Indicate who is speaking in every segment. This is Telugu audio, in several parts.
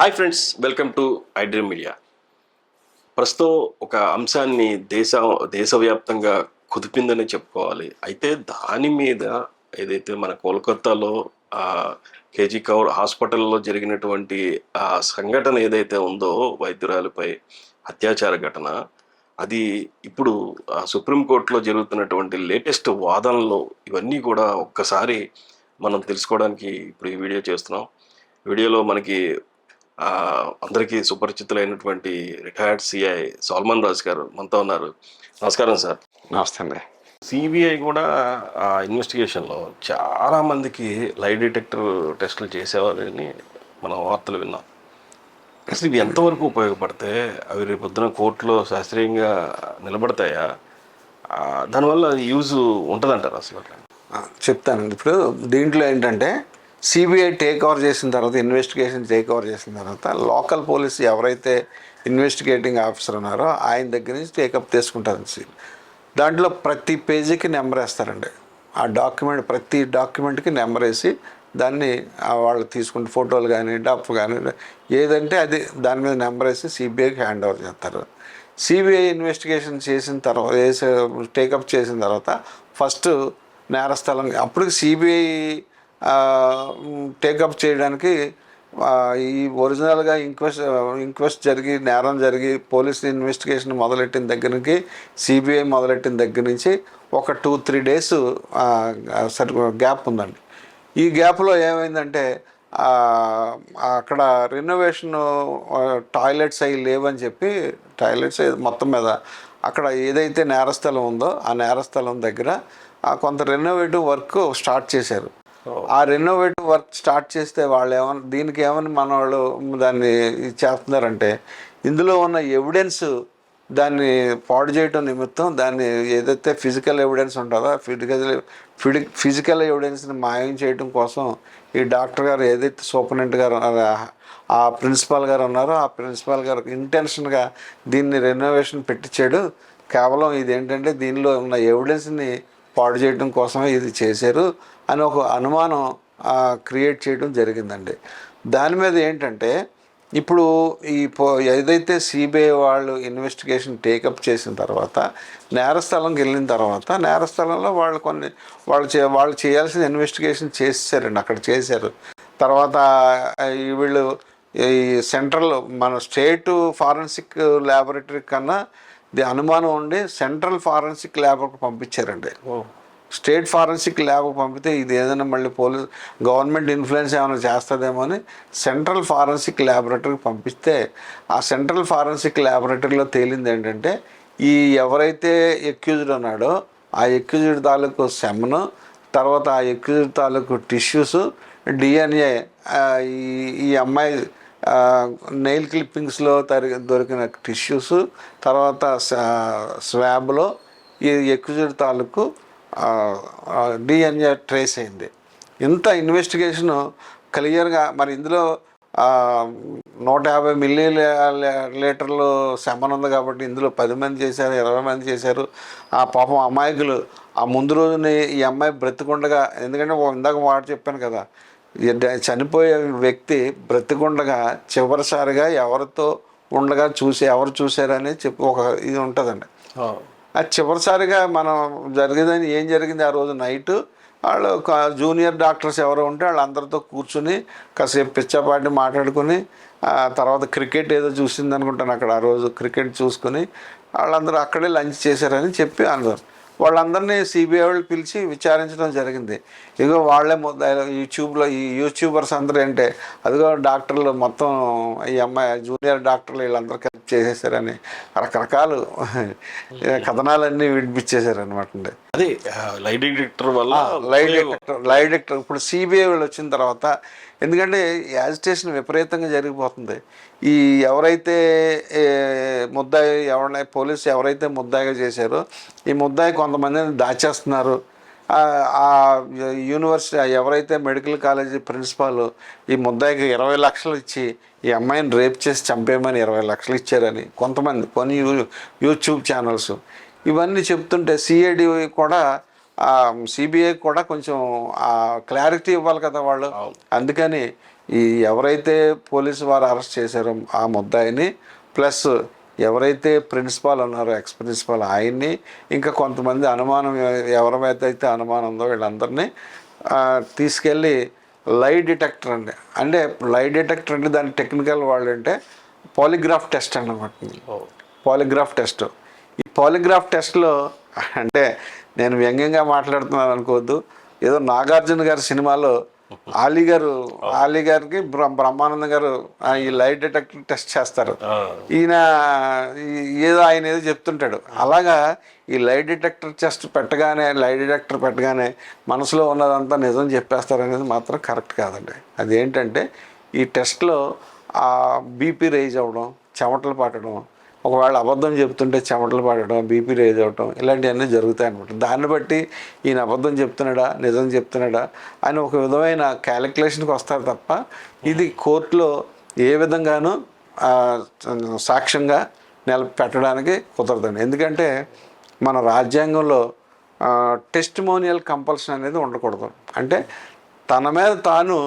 Speaker 1: Hi friends, welcome to iDream media. ప్రస్తుతం ఒక అంశాన్ని దేశవ్యాప్తంగా కుదిపిందని చెప్పుకోవాలి. అయితే దాని మీద ఏదైతే మన కోల్కతాలో కేజీ కౌర్ హాస్పిటల్లో జరిగినటువంటి ఆ సంఘటన ఏదైతే ఉందో, వైద్యురాలిపై అత్యాచార ఘటన, అది ఇప్పుడు సుప్రీంకోర్టులో జరుగుతున్నటువంటి లేటెస్ట్ వాదనలు ఇవన్నీ కూడా ఒక్కసారి మనం తెలుసుకోవడానికి ఇప్పుడు ఈ వీడియో చేస్తున్నాం. వీడియోలో మనకి అందరికీ సుపరిచితులైనటువంటి రిటైర్డ్ సిఐ సల్మాన్ రాజ్ గారు మనతో ఉన్నారు. నమస్కారం సార్.
Speaker 2: నమస్తే అండి.
Speaker 1: సిబిఐ కూడా ఆ ఇన్వెస్టిగేషన్లో చాలా మందికి లై డిటెక్టర్ టెస్టులు చేసేవారని మనం వార్తలు విన్నాం. అసలు ఇవి ఎంతవరకు ఉపయోగపడితే అవి రేపు పొద్దున కోర్టులో శాస్త్రీయంగా నిలబడతాయా? దానివల్ల యూజ్ ఉంటుందంటారు అసలు?
Speaker 2: చెప్తానండి. ఇప్పుడు దీంట్లో ఏంటంటే సిబిఐ టేక్ ఓవర్ చేసిన తర్వాత, ఇన్వెస్టిగేషన్ టేక్ ఓవర్ చేసిన తర్వాత లోకల్ పోలీస్ ఎవరైతే ఇన్వెస్టిగేటింగ్ ఆఫీసర్ ఉన్నారో ఆయన దగ్గర నుంచి టేకప్ తీసుకుంటారు. దాంట్లో ప్రతి పేజీకి నెంబర్ వేస్తారండి. ఆ డాక్యుమెంట్, ప్రతి డాక్యుమెంట్కి నెంబర్ వేసి దాన్ని వాళ్ళు తీసుకుంటే ఫోటోలు కానీ డఫ్ కానీ ఏదంటే అది దాని మీద నెంబర్ వేసి సిబిఐకి హ్యాండ్ ఓవర్ చేస్తారు. సిబిఐ ఇన్వెస్టిగేషన్ చేసిన తర్వాత, టేకప్ చేసిన తర్వాత ఫస్ట్ నేరస్థలం, అప్పుడు సిబిఐ టేకప్ చేయడానికి ఈ ఒరిజినల్గా ఇంక్వెస్ట్ జరిగి నేరం జరిగి పోలీస్ ఇన్వెస్టిగేషన్ మొదలెట్టిన దగ్గర నుంచి, సిబిఐ మొదలెట్టిన దగ్గర నుంచి ఒక 2-3 days గ్యాప్ ఉందండి. ఈ గ్యాప్లో ఏమైందంటే అక్కడ రెనోవేషన్ టాయిలెట్స్ అవి లేవని చెప్పి, టాయిలెట్స్ మొత్తం మీద అక్కడ ఏదైతే నేరస్థలం ఉందో ఆ నేరస్థలం దగ్గర కొంత రెనోవేటివ్ వర్క్ స్టార్ట్ చేశారు. ఆ రెనోవేటివ్ వర్క్ స్టార్ట్ చేస్తే వాళ్ళు దీనికి ఏమని మన వాళ్ళు దాన్ని చేస్తున్నారంటే, ఇందులో ఉన్న ఎవిడెన్స్ దాన్ని పాడు చేయటం నిమిత్తం, దాన్ని ఏదైతే ఫిజికల్ ఎవిడెన్స్ ఉంటుందో ఫిజికల్ ఎవిడెన్స్ని మాయం చేయడం కోసం ఈ డాక్టర్ గారు, ఏదైతే సూపరింటెండెంట్ గారు, ఆ ప్రిన్సిపాల్ గారు ఉన్నారో ఆ ప్రిన్సిపాల్ గారు ఇంటెన్షన్గా దీన్ని రెనోవేషన్ పెట్టించాడు. కేవలం ఇదేంటంటే దీనిలో ఉన్న ఎవిడెన్స్ని పాడు చేయడం కోసమే ఇది చేశారు అని ఒక అనుమానం క్రియేట్ చేయడం జరిగిందండి. దాని మీద ఏంటంటే ఇప్పుడు ఏదైతే సిబిఐ వాళ్ళు ఇన్వెస్టిగేషన్ టేకప్ చేసిన తర్వాత నేరస్థలంకి వెళ్ళిన తర్వాత, నేరస్థలంలో వాళ్ళు చేయాల్సిన ఇన్వెస్టిగేషన్ చేశారండి, అక్కడ చేశారు. తర్వాత వీళ్ళు ఈ సెంట్రల్ మన స్టేట్ ఫారెన్సిక్ ల్యాబొరేటరీ కన్నా అనుమానం ఉండి సెంట్రల్ ఫారెన్సిక్ ల్యాబ్కి పంపించారండి. స్టేట్ ఫారెన్సిక్ ల్యాబ్కి పంపితే ఇది ఏదైనా మళ్ళీ గవర్నమెంట్ ఇన్ఫ్లుయెన్స్ ఏమైనా చేస్తుందేమో అని సెంట్రల్ ఫారెన్సిక్ ల్యాబొరేటరీకి పంపిస్తే, ఆ సెంట్రల్ ఫారెన్సిక్ ల్యాబొరేటరీలో తేలింది ఏంటంటే ఈ ఎవరైతే ఎక్యూజ్డ్ ఉన్నాడో ఆ ఎక్యూజ్డ్ తాలూకు సెమను, తర్వాత ఆ ఎక్యూజ్డ్ తాలూకు టిష్యూస్, డిఎన్ఏ, ఈ అమ్మాయి నెయిల్ క్లిప్పింగ్స్లో దొరికిన టిష్యూస్, తర్వాత స్వాబ్లో ఈ ఎక్యూజ్డ్ తాలూకు డిఎన్ఏ ట్రేస్ అయింది. ఇంత ఇన్వెస్టిగేషను క్లియర్గా, మరి ఇందులో 150 మిల్లీలీటర్లు సెమన్ ఉంది కాబట్టి ఇందులో 10 మంది చేశారు, 20 మంది చేశారు. ఆ పాపం అమాయకులు ఆ ముందు రోజుని ఈ అమ్మాయి బ్రతికుండగా, ఎందుకంటే ఇందాక మాట చెప్పాను కదా, చనిపోయే వ్యక్తి బ్రతికుండగా చివరిసారిగా ఎవరితో ఉండగా ఎవరు చూశారని చెప్పి ఒక ఇది ఉంటుందండి. అది చివరిసారిగా మనం జరిగేదని ఏం జరిగింది, ఆ రోజు నైటు వాళ్ళు జూనియర్ డాక్టర్స్ ఎవరో ఉంటే వాళ్ళందరితో కూర్చుని కాసేపు పిచ్చాపాటి మాట్లాడుకుని, తర్వాత క్రికెట్ ఏదో చూసింది అనుకుంటాను అక్కడ, ఆ రోజు క్రికెట్ చూసుకుని వాళ్ళందరూ అక్కడే లంచ్ చేశారని చెప్పి అన్నారు. వాళ్ళందరినీ సిబిఐ వాళ్ళు పిలిచి విచారించడం జరిగింది. ఇదిగో వాళ్ళే యూట్యూబ్లో ఈ యూట్యూబర్స్ అందరూ ఏంటే అదిగో డాక్టర్లు మొత్తం ఈ అమ్మాయి జూనియర్ డాక్టర్లు వీళ్ళందరూ కలిపి చేసేసారని రకరకాలు కథనాలన్నీ వినిపించేశారనమాట అండి.
Speaker 1: అదే లై డిటెక్టర్ వల్ల
Speaker 2: లై డిటెక్టర్ ఇప్పుడు సిబిఐ వాళ్ళు వచ్చిన తర్వాత, ఎందుకంటే యాజిటేషన్ విపరీతంగా జరిగిపోతుంది. ఈ ఎవరైతే పోలీసు ఎవరైతే ముద్దాయిగా చేశారో ఈ ముద్దాయి కొంతమందిని దాచేస్తున్నారు. ఆ యూనివర్సిటీ ఎవరైతే మెడికల్ కాలేజీ ప్రిన్సిపాల్ ఈ ముద్దాయికి 20 లక్షలు ఇచ్చి ఈ అమ్మాయిని రేప్ చేసి చంపేయమని 20 లక్షలు ఇచ్చారని కొన్ని యూట్యూబ్ ఛానల్స్ ఇవన్నీ చెప్తుంటే, సిఐడి కూడా సిబిఐ కూడా కొంచెం క్లారిటీ ఇవ్వాలి కదా వాళ్ళు. అందుకని ఈ ఎవరైతే పోలీసు వారు అరెస్ట్ చేశారో ఆ ముద్దాయిని, ప్లస్ ఎవరైతే ప్రిన్సిపాల్ ఉన్నారో ఎక్స్ ప్రిన్సిపాల్ ఆయన్ని, ఇంకా కొంతమంది అనుమానం ఎవరైతే అనుమానం ఉందో వీళ్ళందరినీ తీసుకెళ్ళి లై డిటెక్టర్ అండి. అంటే లై డిటెక్టర్ అంటే దాని టెక్నికల్ వాళ్ళు అంటే పాలిగ్రాఫ్ టెస్ట్ అన్నమాట. Polygraph test. ఈ పాలిగ్రాఫ్ టెస్ట్లో అంటే నేను వ్యంగ్యంగా మాట్లాడుతున్నాను అనుకోవద్దు, ఏదో నాగార్జున గారి సినిమాలో ఆలీ గారికి బ్రహ్మానందం గారు ఈ లై డిటెక్టర్ టెస్ట్ చేస్తారు. ఈయన ఏదో ఆయన ఏదో చెప్తుంటాడు. అలాగా ఈ లై డిటెక్టర్ లై డిటెక్టర్ పెట్టగానే మనసులో ఉన్నదంతా నిజం చెప్పేస్తారు అనేది మాత్రం కరెక్ట్ కాదండి. అదేంటంటే ఈ టెస్ట్లో బీపీ రైజ్ అవ్వడం, చెమటలు పట్టడం, ఒకవేళ అబద్ధం చెప్తుంటే చెమటలు పడడం, బీపీ రేజ్ అవడం, ఇలాంటివన్నీ జరుగుతాయి అనమాట. దాన్ని బట్టి ఈయన అబద్ధం చెప్తున్నాడా నిజం చెప్తున్నాడా అని ఒక విధమైన క్యాలిక్యులేషన్కి వస్తారు తప్ప ఇది కోర్టులో ఏ విధంగానూ సాక్ష్యంగా పెట్టడానికి కుదరదండి. ఎందుకంటే మన రాజ్యాంగంలో టెస్టిమోనియల్ కంపల్షన్ అనేది ఉండకూడదు. అంటే తన మీద తాను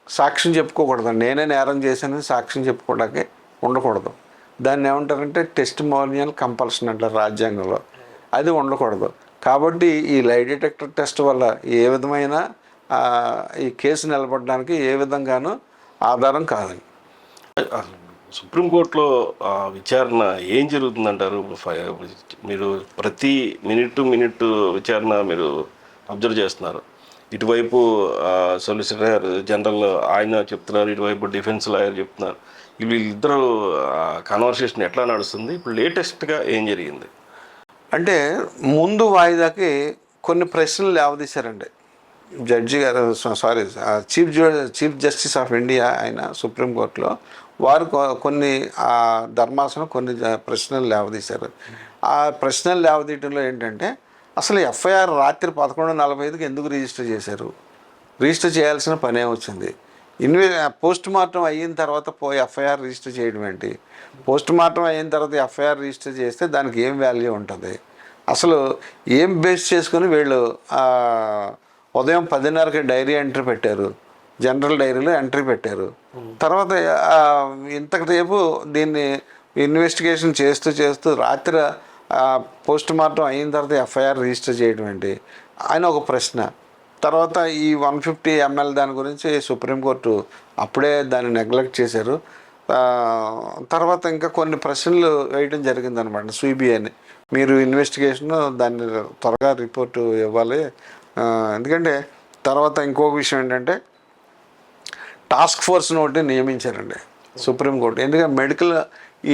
Speaker 2: సాక్ష్యం చెప్పుకోకూడదు. నేనే నేరం చేశానని సాక్ష్యం చెప్పుకోవడానికి ఉండకూడదు. దాన్ని ఏమంటారంటే టెస్టిమోనియల్ కంపల్షన్ అంటారు రాజ్యాంగంలో. అది ఉండకూడదు. కాబట్టి ఈ లై డిటెక్టర్ టెస్ట్ వల్ల ఏ విధమైన ఈ కేసు నిలబడడానికి ఏ విధంగానూ ఆధారం కాదండి.
Speaker 1: సుప్రీంకోర్టులో విచారణ ఏం జరుగుతుందంటారు? మీరు ప్రతి మినిట్ విచారణ మీరు అబ్జర్వ్ చేస్తున్నారు. ఇటువైపు సొలిసిటర్ జనరల్ ఆయన చెప్తున్నారు, ఇటువైపు డిఫెన్స్ లాయర్ చెప్తున్నారు. వీళ్ళిద్దరూ కన్వర్సేషన్ ఎట్లా నడుస్తుంది? ఇప్పుడు లేటెస్ట్గా ఏం జరిగింది
Speaker 2: అంటే ముందు వాయిదాకి కొన్ని ప్రశ్నలు లేవదీశారండి జడ్జి గారు, చీఫ్ జస్టిస్ ఆఫ్ ఇండియా ఆయన సుప్రీంకోర్టులో. వారు కొన్ని ధర్మాసనం కొన్ని ప్రశ్నలు లేవదీశారు. ఆ ప్రశ్నలు లేవదీయటంలో ఏంటంటే అసలు ఎఫ్ఐఆర్ రాత్రి 11:45కి ఎందుకు రిజిస్టర్ చేశారు? రిజిస్టర్ చేయాల్సిన పనే వచ్చింది. పోస్ట్ మార్టం అయిన తర్వాత ఎఫ్ఐఆర్ రిజిస్టర్ చేయడం ఏంటి? పోస్ట్ మార్టం అయిన తర్వాత ఎఫ్ఐఆర్ రిజిస్టర్ చేస్తే దానికి ఏం వాల్యూ ఉంటుంది? అసలు ఏం బేస్ చేసుకొని వీళ్ళు ఉదయం 10:30కి డైరీ ఎంట్రీ పెట్టారు, జనరల్ డైరీలో ఎంట్రీ పెట్టారు. తర్వాత ఇంతకుసేపు దీన్ని ఇన్వెస్టిగేషన్ చేస్తూ రాత్రి పోస్ట్ మార్టం అయిన తర్వాత ఎఫ్ఐఆర్ రిజిస్టర్ చేయడం ఏంటి అని ఒక ప్రశ్న. తర్వాత ఈ 150 ml దాని గురించి సుప్రీంకోర్టు అప్పుడే దాన్ని నెగ్లెక్ట్ చేశారు. తర్వాత ఇంకా కొన్ని ప్రశ్నలు వేయడం జరిగిందనమాట సిబిఐని. మీరు ఇన్వెస్టిగేషన్ దాన్ని త్వరగా రిపోర్టు ఇవ్వాలి. ఎందుకంటే తర్వాత ఇంకొక విషయం ఏంటంటే టాస్క్ ఫోర్స్ని ఒకటి నియమించారండి సుప్రీంకోర్టు. ఎందుకంటే మెడికల్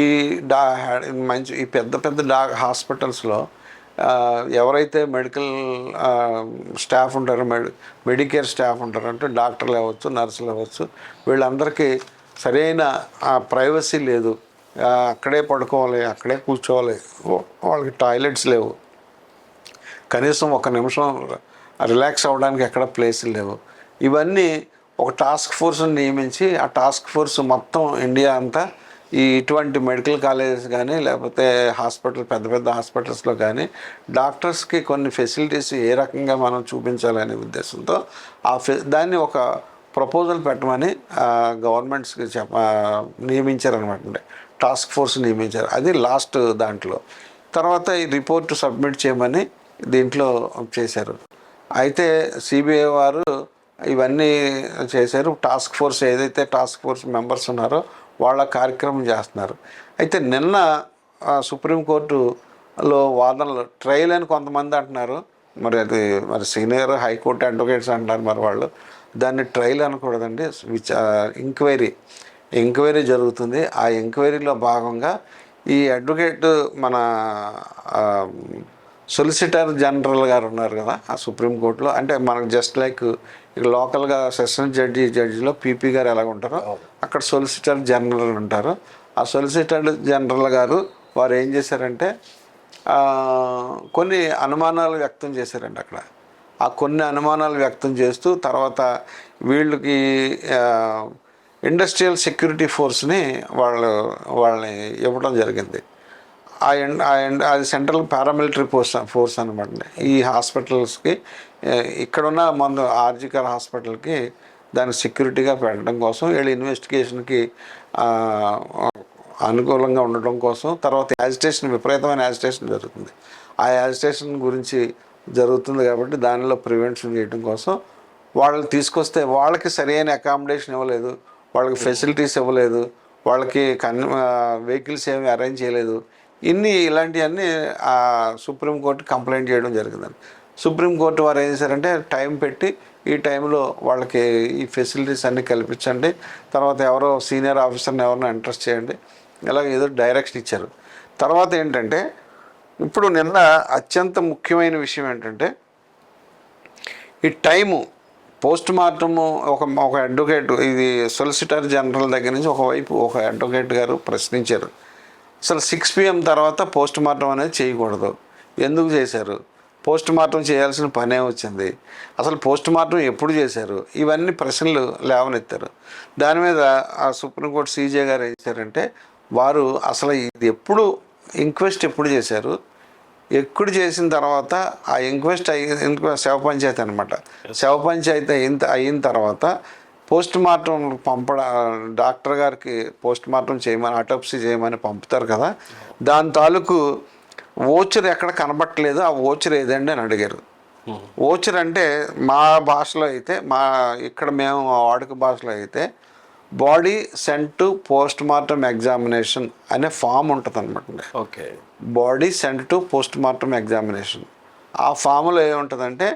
Speaker 2: ఈ పెద్ద హాస్పిటల్స్లో ఎవరైతే మెడికల్ స్టాఫ్ ఉంటారో మెడికేర్ స్టాఫ్ ఉంటారో అంటే డాక్టర్లు అవ్వచ్చు, నర్సులు అవ్వచ్చు, వీళ్ళందరికీ సరైన ప్రైవసీ లేదు. అక్కడే పడుకోవాలి, అక్కడే కూర్చోవాలి, వాళ్ళకి టాయిలెట్స్ లేవు, కనీసం 1 నిమిషం రిలాక్స్ అవ్వడానికి ఎక్కడ ప్లేసులు లేవు. ఇవన్నీ ఒక టాస్క్ ఫోర్స్ని నియమించి ఆ టాస్క్ ఫోర్స్ మొత్తం ఇండియా అంతా ఇటువంటి మెడికల్ కాలేజెస్ కానీ లేకపోతే పెద్ద హాస్పిటల్స్లో కానీ డాక్టర్స్కి కొన్ని ఫెసిలిటీస్ ఏ రకంగా మనం చూపించాలనే ఉద్దేశంతో దాన్ని ఒక ప్రపోజల్ పెట్టమని గవర్నమెంట్స్కి నియమించారనమాట. అంటే టాస్క్ ఫోర్స్ నియమించారు. అది లాస్ట్ దాంట్లో. తర్వాత ఈ రిపోర్ట్ సబ్మిట్ చేయమని దీంట్లో చేశారు. అయితే సిబిఐ వారు ఇవన్నీ చేశారు. ఏదైతే టాస్క్ ఫోర్స్ మెంబర్స్ ఉన్నారో వాళ్ళ కార్యక్రమం చేస్తున్నారు. అయితే నిన్న సుప్రీంకోర్టులో వాదనలు ట్రయల్ అని కొంతమంది అంటున్నారు. మరి సీనియర్ హైకోర్టు అడ్వకేట్స్ అంటున్నారు. మరి వాళ్ళు దాన్ని ట్రయల్ అనకూడదండి, ఎంక్వైరీ జరుగుతుంది. ఆ ఎంక్వైరీలో భాగంగా ఈ అడ్వకేట్ మన సొలిసిటర్ జనరల్ గారు ఉన్నారు కదా ఆ సుప్రీంకోర్టులో. అంటే మనకు జస్ట్ లైక్ లోకల్గా సెషన్ జడ్జిలో పీపీ గారు ఎలాగ ఉంటారో అక్కడ సొలిసిటర్ జనరల్ ఉంటారు. ఆ సొలిసిటర్ జనరల్ గారు వారు ఏం చేశారంటే కొన్ని అనుమానాలు వ్యక్తం చేశారండి అక్కడ. ఆ కొన్ని అనుమానాలు వ్యక్తం చేస్తూ తర్వాత వీళ్ళకి ఇండస్ట్రియల్ సెక్యూరిటీ ఫోర్స్ని వాళ్ళని ఇవ్వడం జరిగింది. అది సెంట్రల్ పారామిలిటరీ ఫోర్స్ అనమాట. ఈ హాస్పిటల్స్కి ఇక్కడున్న మన ఆర్జికర్ హాస్పిటల్కి దానికి సెక్యూరిటీగా పెట్టడం కోసం, వీళ్ళు ఇన్వెస్టిగేషన్కి అనుకూలంగా ఉండటం కోసం. తర్వాత యాజిటేషన్, విపరీతమైన యాజిటేషన్ జరుగుతుంది. ఆ యాజిటేషన్ గురించి జరుగుతుంది కాబట్టి దానిలో ప్రివెన్షన్ చేయడం కోసం వాళ్ళు తీసుకొస్తే వాళ్ళకి సరైన అకామిడేషన్ ఇవ్వలేదు, వాళ్ళకి ఫెసిలిటీస్ ఇవ్వలేదు, వాళ్ళకి వెహికల్స్ ఏమి అరేంజ్ చేయలేదు. ఇలాంటివన్నీ సుప్రీంకోర్టు కంప్లైంట్ చేయడం జరిగిందండి. సుప్రీంకోర్టు వారు ఏం చేశారంటే టైం పెట్టి ఈ టైంలో వాళ్ళకి ఈ ఫెసిలిటీస్ అన్నీ కల్పించండి, తర్వాత ఎవరో సీనియర్ ఆఫీసర్ని ఎవరినో ఇంట్రెస్ట్ చేయండి, ఇలా ఏదో డైరెక్షన్ ఇచ్చారు. తర్వాత ఏంటంటే ఇప్పుడు నిన్న అత్యంత ముఖ్యమైన విషయం ఏంటంటే ఈ టైము పోస్ట్ మార్టము ఒక అడ్వకేట్, ఇది సొలిసిటర్ జనరల్ దగ్గర నుంచి ఒకవైపు ఒక అడ్వకేట్ గారు ప్రశ్నించారు, అసలు 6 PM తర్వాత పోస్ట్ మార్టం అనేది చేయకూడదు, ఎందుకు చేశారు, పోస్ట్ మార్టం చేయాల్సిన పనే వచ్చింది, అసలు పోస్ట్ మార్టం ఎప్పుడు చేశారు, ఇవన్నీ ప్రశ్నలు లేవనెత్తారు. దాని మీద ఆ సుప్రీంకోర్టు సీజే గారు ఏం చేశారంటే వారు అసలు ఇది ఎప్పుడు ఇంక్వెస్ట్ ఎప్పుడు చేశారు, ఎప్పుడు చేసిన తర్వాత ఆ ఇంక్వెస్ట్ శవ పంచాయతీ అనమాట, శవ పంచాయతీ అయిన తర్వాత పోస్ట్ మార్టం డాక్టర్ గారికి పోస్ట్ మార్టం చేయమని, ఆటోప్సీ చేయమని పంపుతారు కదా, దాని తాలూకు ఓచర్ ఎక్కడ కనబట్టలేదు, ఆ ఓచర్ ఏదండి అని అడిగారు. ఓచర్ అంటే మా భాషలో అయితే, ఇక్కడ మేము వాడుక భాషలో అయితే body sent to post mortem examination అనే ఫామ్ ఉంటుంది అనమాట.
Speaker 1: Okay,
Speaker 2: body sent to post mortem examination. ఆ ఫామ్లో ఏముంటుందంటే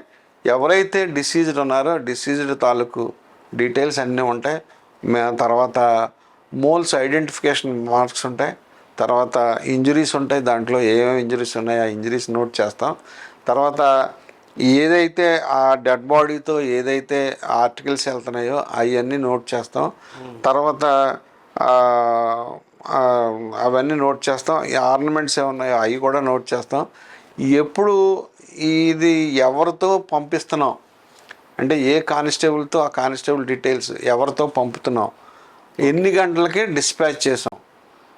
Speaker 2: ఎవరైతే డిసీజ్డ్ ఉన్నారో డిసీజ్డ్ తాలూకు డీటెయిల్స్ అన్నీ ఉంటాయి, తర్వాత మోల్స్ ఐడెంటిఫికేషన్ మార్క్స్ ఉంటాయి, తర్వాత ఇంజురీస్ ఉంటాయి, దాంట్లో ఏమేమి ఇంజురీస్ ఉన్నాయో ఆ ఇంజురీస్ నోట్ చేస్తాం, తర్వాత ఏదైతే ఆ డెడ్ బాడీతో ఏదైతే ఆర్టికల్స్ వెళ్తున్నాయో అవన్నీ నోట్ చేస్తాం, తర్వాత అవన్నీ నోట్ చేస్తాం, ఈ ఆర్నమెంట్స్ ఏమున్నాయో అవి కూడా నోట్ చేస్తాం. ఎప్పుడు ఇది ఎవరితో పంపిస్తున్నాం అంటే ఏ కానిస్టేబుల్తో ఆ కానిస్టేబుల్ డీటెయిల్స్ ఎవరితో పంపుతున్నాం, ఎన్ని గంటలకి డిస్పాచ్ చేసాం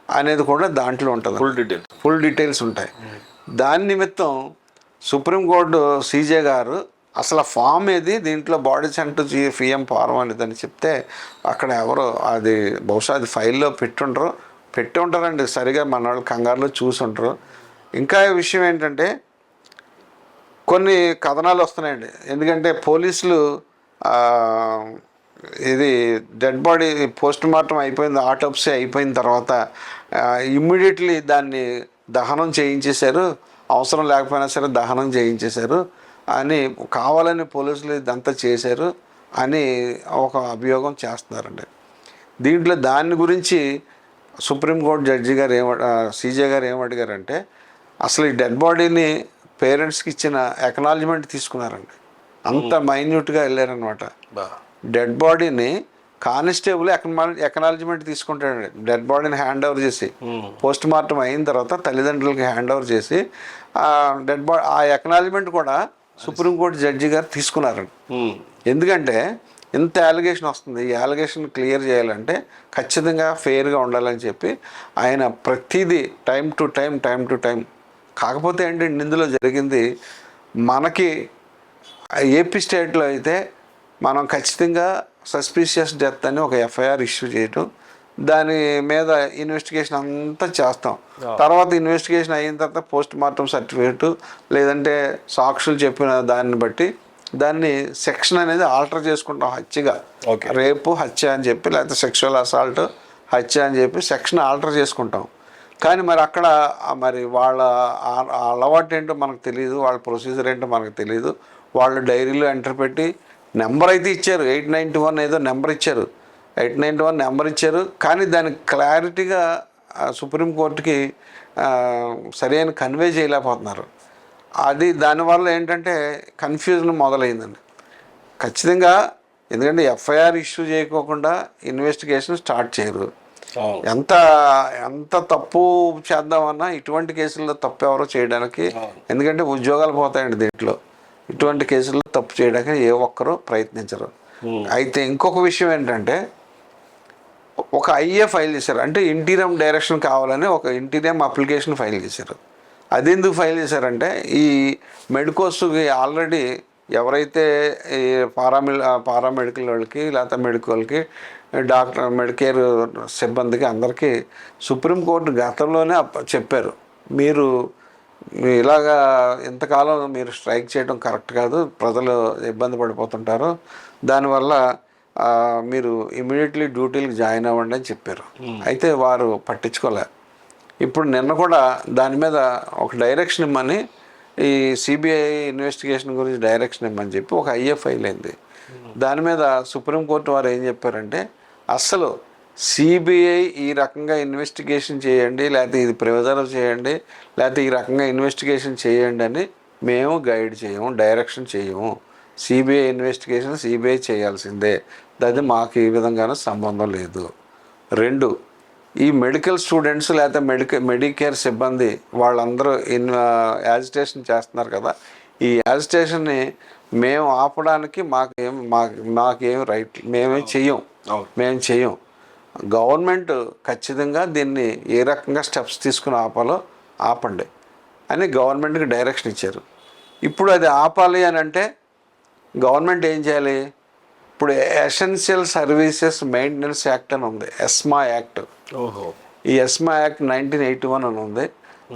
Speaker 2: అనేది కూడా దాంట్లో ఉంటుంది, ఫుల్ డీటెయిల్స్ ఉంటాయి. దాని నిమిత్తం సుప్రీంకోర్టు సీజే గారు అసలు ఫామ్ ఏది, దీంట్లో బాడీ సెంట్ GFEM ఫారం అనేదని చెప్తే అక్కడ ఎవరో అది బహుశా అది ఫైల్లో పెట్టి ఉంటారండి, సరిగా మన వాళ్ళు కంగారులో చూసి ఉంటారు. ఇంకా విషయం ఏంటంటే కొన్ని కథనాలు వస్తున్నాయండి, ఎందుకంటే పోలీసులు ఇది డెడ్ బాడీ పోస్ట్ మార్టం అయిపోయింది, ఆటోప్సీ అయిపోయిన తర్వాత ఇమ్మీడియట్లీ దాన్ని దహనం చేయించేశారు, అవసరం లేకపోయినా సరే దహనం చేయించేశారు అని, కావాలని పోలీసులు ఇదంతా చేశారు అని ఒక అభియోగం చేస్తున్నారండి. దీంట్లో దాని గురించి సుప్రీంకోర్టు జడ్జి గారు సీజే గారు ఏమడిగారంటే అసలు ఈ డెడ్ బాడీని పేరెంట్స్కి ఇచ్చిన ఎకనాలజ్మెంట్ తీసుకున్నారండి, అంత మైన్యూట్గా వెళ్ళారనమాట. డెడ్ బాడీని కానిస్టేబుల్ ఎకనాలజ్మెంట్ తీసుకుంటాడండి, డెడ్ బాడీని హ్యాండ్ ఓవర్ చేసి పోస్ట్ మార్టం అయిన తర్వాత తల్లిదండ్రులకి హ్యాండ్ ఓవర్ చేసి డెడ్ బాడీ ఆ ఎకనాలజ్మెంట్ కూడా సుప్రీంకోర్టు జడ్జి గారు తీసుకున్నారండి. ఎందుకంటే ఇంత అలిగేషన్ వస్తుంది, ఈ అలిగేషన్ క్లియర్ చేయాలంటే ఖచ్చితంగా ఫెయిర్గా ఉండాలని చెప్పి ఆయన ప్రతిదీ టైం టు టైం. కాకపోతే ఏంటంటే ఇందులో జరిగింది మనకి ఏపీ స్టేట్లో అయితే మనం ఖచ్చితంగా సస్పీషియస్ డెత్ అని ఒక FIR ఇష్యూ చేయటం, దాని మీద ఇన్వెస్టిగేషన్ అంతా చేస్తాం, తర్వాత ఇన్వెస్టిగేషన్ అయిన తర్వాత పోస్ట్ మార్టం సర్టిఫికేటు లేదంటే సాక్షులు చెప్పిన దాన్ని బట్టి దాన్ని సెక్షన్ అనేది ఆల్టర్ చేసుకుంటాం, హత్యగా రేపు హత్య అని చెప్పి లేకపోతే సెక్షువల్ అసాల్ట్ హత్య అని చెప్పి సెక్షన్ ఆల్టర్ చేసుకుంటాం. కానీ మరి అక్కడ మరి వాళ్ళ అలవాటు ఏంటో మనకు తెలియదు, వాళ్ళ ప్రొసీజర్ ఏంటో మనకు తెలియదు, వాళ్ళు డైరీలో ఎంటర్ పెట్టి నెంబర్ అయితే ఇచ్చారు, 891 ఏదో నెంబర్ ఇచ్చారు, 891 నెంబర్ ఇచ్చారు, కానీ దానికి క్లారిటీగా సుప్రీంకోర్టుకి సరైన కన్వే చేయలేకపోతున్నారు. అది దానివల్ల ఏంటంటే కన్ఫ్యూజన్ మొదలైందండి. ఖచ్చితంగా ఎందుకంటే FIR ఇష్యూ చేయకోకుండా ఇన్వెస్టిగేషన్ స్టార్ట్ చేయరు. ఎంత తప్పు చేద్దామన్నా ఇటువంటి కేసుల్లో తప్పు ఎవరో చేయడానికి, ఎందుకంటే ఉద్యోగాలు పోతాయండి దీంట్లో, ఇటువంటి కేసుల్లో తప్పు చేయడానికి ఏ ఒక్కరూ ప్రయత్నించరు. అయితే ఇంకొక విషయం ఏంటంటే ఒక ఐఏ ఫైల్ చేశారు. అంటే ఇంటీరియం డైరెక్షన్ కావాలని ఒక ఇంటీరియం అప్లికేషన్ ఫైల్ చేశారు. అది ఎందుకు ఫైల్ చేశారంటే ఈ మెడికోస్కి ఆల్రెడీ ఎవరైతే ఈ పారామెడికల్ వాళ్ళకి లేకపోతే మెడికల్కి డాక్టర్ మెడికేర్ సిబ్బందికి అందరికీ సుప్రీంకోర్టు గతంలోనే చెప్పారు, మీరు ఇలాగా ఇంతకాలం మీరు స్ట్రైక్ చేయడం కరెక్ట్ కాదు, ప్రజలు ఇబ్బంది పడిపోతుంటారు, దానివల్ల మీరు ఇమీడియట్లీ డ్యూటీలకు జాయిన్ అవ్వండి అని చెప్పారు. అయితే వారు పట్టించుకోలే. ఇప్పుడు నిన్న కూడా దాని మీద ఒక డైరెక్షన్ ఇమ్మని, ఈ సిబిఐ ఇన్వెస్టిగేషన్ గురించి డైరెక్షన్ ఇమ్మని చెప్పి ఒక ఐఏ ఫైల్ అయింది. దాని మీద సుప్రీంకోర్టు వారు ఏం చెప్పారంటే, అస్సలు సిబిఐ ఈ రకంగా ఇన్వెస్టిగేషన్ చేయండి, లేకపోతే ఇది ప్రిజర్వ్ చేయండి, లేకపోతే ఈ రకంగా ఇన్వెస్టిగేషన్ చేయండి అని మేము గైడ్ చేయము, డైరెక్షన్ చేయము. సిబిఐ ఇన్వెస్టిగేషన్ సిబిఐ చేయాల్సిందే, అది మాకు ఈ విధంగానూ సంబంధం లేదు. 2, ఈ మెడికల్ స్టూడెంట్స్ లేకపోతే మెడికేర్ సిబ్బంది వాళ్ళందరూ యాజిటేషన్ చేస్తున్నారు కదా, ఈ యాజిటేషన్ని మేము ఆపడానికి మాకేం రైట్, మేము చెయ్యం. గవర్నమెంట్ ఖచ్చితంగా దీన్ని ఏ రకంగా స్టెప్స్ తీసుకుని ఆపాలో ఆపండి అని గవర్నమెంట్కి డైరెక్షన్ ఇచ్చారు. ఇప్పుడు అది ఆపాలి అని అంటే గవర్నమెంట్ ఏం చేయాలి? ఇప్పుడు ఎసెన్షియల్ సర్వీసెస్ మెయింటెనెన్స్ యాక్ట్ అని ఉంది, ఎస్మా యాక్ట్. ఈ ఎస్మా యాక్ట్ 1981 అని ఉంది.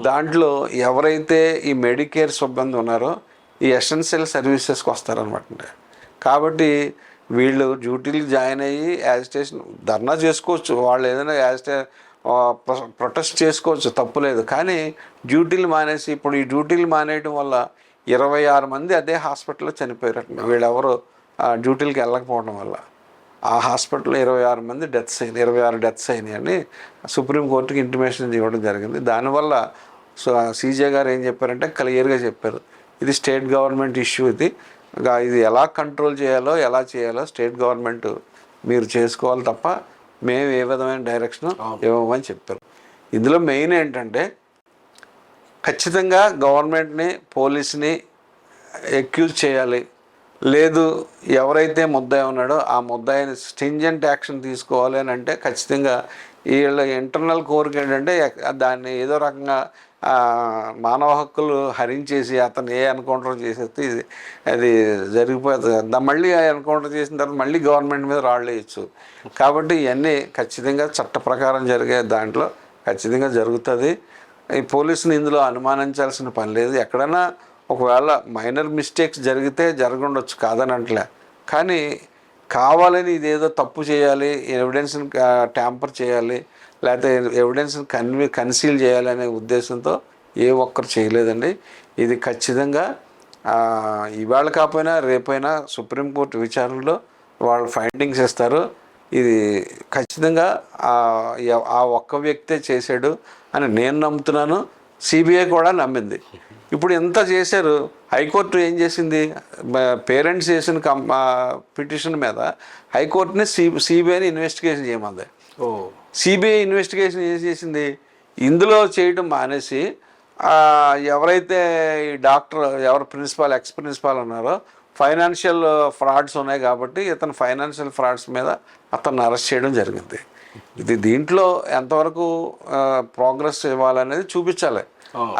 Speaker 2: దాంట్లో ఎవరైతే ఈ మెడికేర్ సిబ్బంది ఉన్నారో ఈ ఎసెన్షియల్ సర్వీసెస్కి వస్తారనమాట. కాబట్టి వీళ్ళు డ్యూటీలు జాయిన్ అయ్యి యాజిటేషన్ ధర్నా చేసుకోవచ్చు, వాళ్ళు ఏదైనా ప్రొటెస్ట్ చేసుకోవచ్చు, తప్పులేదు. కానీ డ్యూటీలు మానేసి, ఇప్పుడు ఈ డ్యూటీలు మానేయడం వల్ల 26 మంది అదే హాస్పిటల్లో చనిపోయారట. వీళ్ళెవరు డ్యూటీలకి వెళ్ళకపోవడం వల్ల ఆ హాస్పిటల్లో 26 మంది డెత్స్ అయినాయి, 26 డెత్స్ అయినాయి అని సుప్రీంకోర్టుకి ఇంటిమేషన్ ఇవ్వడం జరిగింది. దానివల్ల సీజే గారు ఏం చెప్పారంటే క్లియర్గా చెప్పారు, ఇది స్టేట్ గవర్నమెంట్ ఇష్యూ, ఇది ఎలా కంట్రోల్ చేయాలో ఎలా చేయాలో స్టేట్ గవర్నమెంట్ మీరు చేసుకోవాలి తప్ప మేము ఏ విధమైన డైరెక్షన్ ఇవ్వమని చెప్పారు. ఇందులో మెయిన్ ఏంటంటే ఖచ్చితంగా గవర్నమెంట్ని పోలీస్ని ఎక్యూజ్ చేయాలి, లేదు ఎవరైతే ముద్దాయి ఉన్నాడో ఆ ముద్దాయిని స్టింజెంట్ యాక్షన్ తీసుకోవాలి అని అంటే ఖచ్చితంగా వీళ్ళ ఇంటర్నల్ కోరిక ఏంటంటే దాన్ని ఏదో రకంగా మానవ హక్కులు హరించేసి అతను ఎన్కౌంటర్ చేసేస్తే అది జరిగిపోతుంది. మళ్ళీ ఎన్కౌంటర్ చేసిన తర్వాత మళ్ళీ గవర్నమెంట్ మీద రాళ్ళు వేయచ్చు. కాబట్టి ఇవన్నీ ఖచ్చితంగా చట్ట ప్రకారం జరిగే దాంట్లో ఖచ్చితంగా జరుగుతుంది. ఈ పోలీసుని ఇందులో అనుమానించాల్సిన పని లేదు. ఎక్కడైనా ఒకవేళ మైనర్ మిస్టేక్స్ జరిగితే జరగండొచ్చు, కాదని అంటలే. కానీ కావాలని ఇదేదో తప్పు చేయాలి, ఎవిడెన్స్ని ట్యాంపర్ చేయాలి, లేకపోతే ఎవిడెన్స్ని కన్సీల్ చేయాలి అనే ఉద్దేశంతో ఏ ఒక్కరు చేయలేదండి. ఇది ఖచ్చితంగా ఇవాళ కాకపోయినా రేపైనా సుప్రీంకోర్టు విచారణలో వాళ్ళు ఫైండింగ్స్ ఇస్తారు. ఇది ఖచ్చితంగా ఆ ఒక్క వ్యక్తే చేశాడు అని నేను నమ్ముతున్నాను, సిబిఐ కూడా నమ్మింది. ఇప్పుడు ఎంత చేశారు, హైకోర్టు ఏం చేసింది, పేరెంట్స్ చేసిన పిటిషన్ మీద హైకోర్టుని సిబిఐని ఇన్వెస్టిగేషన్ చేయమంది. సిబిఐ ఇన్వెస్టిగేషన్ ఏం చేసింది, ఇందులో చేయడం మానేసి ఎవరైతే ఈ డాక్టర్ ఎవరు ఎక్స్ ప్రిన్సిపాల్ ఉన్నారో ఫైనాన్షియల్ ఫ్రాడ్స్ ఉన్నాయి కాబట్టి ఇతను ఫైనాన్షియల్ ఫ్రాడ్స్ మీద అతన్ని అరెస్ట్ చేయడం జరిగింది. దీంట్లో ఎంతవరకు ప్రోగ్రెస్ ఇవ్వాలనేది చూపించాలి.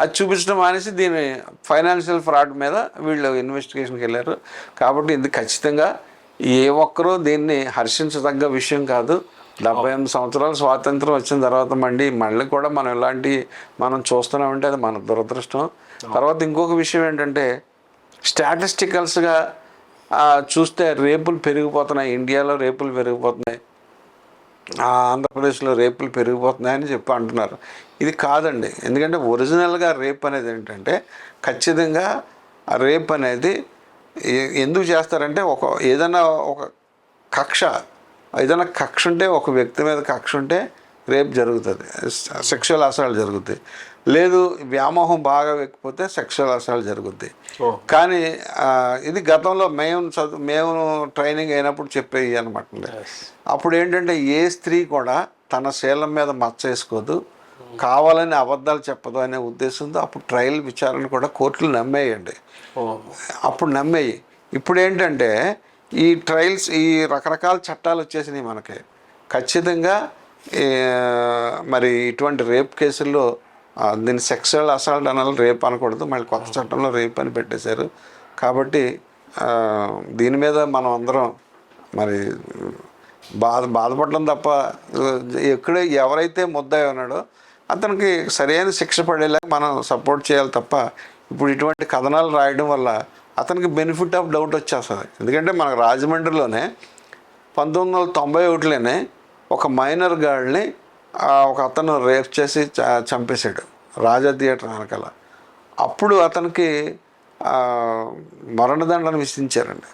Speaker 2: అది చూపించడం మానేసి దీని ఫైనాన్షియల్ ఫ్రాడ్ మీద వీళ్ళు ఇన్వెస్టిగేషన్కి వెళ్ళారు. కాబట్టి ఇది ఖచ్చితంగా ఏ ఒక్కరూ దీన్ని హర్షించదగ్గ విషయం కాదు. 78 సంవత్సరాలు స్వాతంత్రం వచ్చిన తర్వాత మళ్ళీ కూడా మనం చూస్తున్నామంటే అది మన దురదృష్టం. తర్వాత ఇంకొక విషయం ఏంటంటే స్టాటిస్టికల్స్గా చూస్తే రేపులు పెరిగిపోతున్నాయి, ఇండియాలో రేపులు పెరిగిపోతున్నాయి, ఆంధ్రప్రదేశ్లో రేపులు పెరిగిపోతున్నాయని చెప్పి అంటున్నారు. ఇది కాదండి. ఎందుకంటే ఒరిజినల్గా రేప్ అనేది ఏంటంటే ఖచ్చితంగా ఆ రేప్ అనేది ఎందుకు చేస్తారంటే ఏదైనా కక్ష ఉంటే, ఒక వ్యక్తి మీద కక్ష ఉంటే రేప్ జరుగుతుంది, సెక్షువల్ అసాల్ట్ జరుగుతాయి. లేదు వ్యామోహం బాగా ఎక్కిపోతే సెక్షువల్ అసాల్ట్ జరుగుద్ది. కానీ ఇది గతంలో మేము ట్రైనింగ్ అయినప్పుడు చెప్పేవి అనమాట. అప్పుడు ఏంటంటే ఏ స్త్రీ కూడా తన శీలం మీద మచ్చ వేసుకోదు, కావాలని అబద్ధాలు చెప్పదు అనే ఉద్దేశంతో అప్పుడు ట్రయల్ విచారణ కూడా కోర్టులు నమ్మేయండి. అప్పుడు నమ్మేయి. ఇప్పుడు ఏంటంటే ఈ ట్రయల్స్, ఈ రకరకాల చట్టాలు వచ్చేసినాయి మనకి. ఖచ్చితంగా మరి ఇటువంటి రేప్ కేసుల్లో దీన్ని సెక్షువల్ అసాల్ట్ అనాలి, రేప్ అనకూడదు. మళ్ళీ కొత్త చట్టంలో రేప్ అని పెట్టేశారు. కాబట్టి దీని మీద మనం అందరం మరి బాధపడడం తప్ప ఎవరైతే ముద్దాయి ఉన్నాడో అతనికి సరైన శిక్ష పడేలా మనం సపోర్ట్ చేయాలి తప్ప ఇప్పుడు ఇటువంటి కథనాలు రాయడం వల్ల అతనికి బెనిఫిట్ ఆఫ్ డౌట్ వచ్చేస్తుంది. ఎందుకంటే మనకు రాజమండ్రిలోనే 1991లోనే ఒక మైనర్ గార్డ్ని ఒక అతను రేప్ చేసి చంపేశాడు రాజా థియేటర్ వెనకాల. అప్పుడు అతనికి మరణదండన విధించారండి.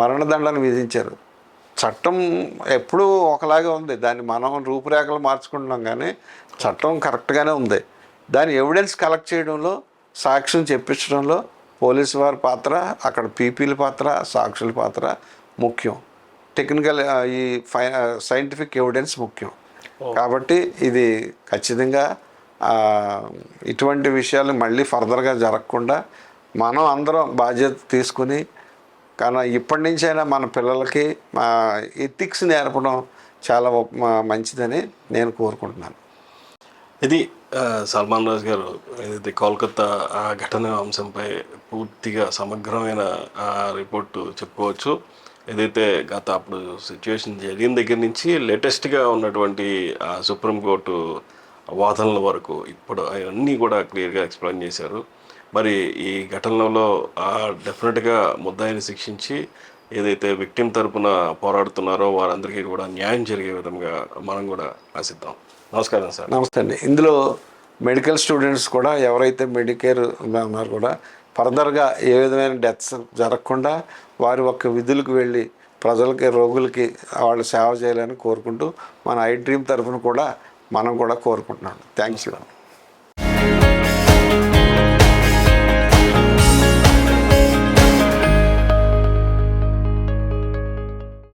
Speaker 2: మరణదండన విధించారు. చట్టం ఎప్పుడూ ఒకలాగే ఉంది, దాన్ని మనం రూపురేఖలు మార్చుకుంటున్నాం కానీ చట్టం కరెక్ట్గానే ఉంది. దాని ఎవిడెన్స్ కలెక్ట్ చేయడంలో, సాక్ష్యం చెప్పించడంలో పోలీసు వారి పాత్ర, అక్కడ పీపీల పాత్ర, సాక్షుల పాత్ర ముఖ్యం. టెక్నికల్ ఈ సైంటిఫిక్ ఎవిడెన్స్ ముఖ్యం. కాబట్టి ఇది ఖచ్చితంగా ఇటువంటి విషయాలు మళ్ళీ ఫర్దర్గా జరగకుండా మనం అందరం బాధ్యత తీసుకుని కానీ ఇప్పటి నుంచైనా మన పిల్లలకి మా ఎథిక్స్ నేర్పడం చాలా మంచిదని నేను కోరుకుంటున్నాను.
Speaker 1: ఇది సల్మాన్ రాజు గారు ఏదైతే కోల్కతా ఆ ఘటన అంశంపై పూర్తిగా సమగ్రమైన రిపోర్టు చెప్పుకోవచ్చు. ఏదైతే అప్పుడు సిచ్యువేషన్ జరిగిన దగ్గర నుంచి లేటెస్ట్గా ఉన్నటువంటి సుప్రీంకోర్టు వాదనల వరకు ఇప్పుడు అవన్నీ కూడా క్లియర్గా ఎక్స్ప్లెయిన్ చేశారు. మరి ఈ ఘటనలో డెఫినెట్గా ముద్దాయిని శిక్షించి ఏదైతే విక్టిమ్ తరపున పోరాడుతున్నారో వారందరికీ కూడా న్యాయం జరిగే విధంగా మనం కూడా ఆశిద్దాం. నమస్కారం సార్.
Speaker 2: నమస్తే అండి. ఇందులో మెడికల్ స్టూడెంట్స్ కూడా ఎవరైతే మెడికేర్ ఉన్నారో కూడా ఫర్దర్గా ఏ విధమైన డెత్స్ జరగకుండా వారి ఒక్క విధులకు వెళ్ళి ప్రజలకి, రోగులకి వాళ్ళు సేవ చేయాలని కోరుకుంటూ మన ఐ డ్రీమ్ తరఫున కూడా మనం కూడా కోరుకుంటున్నాం. Thanks you.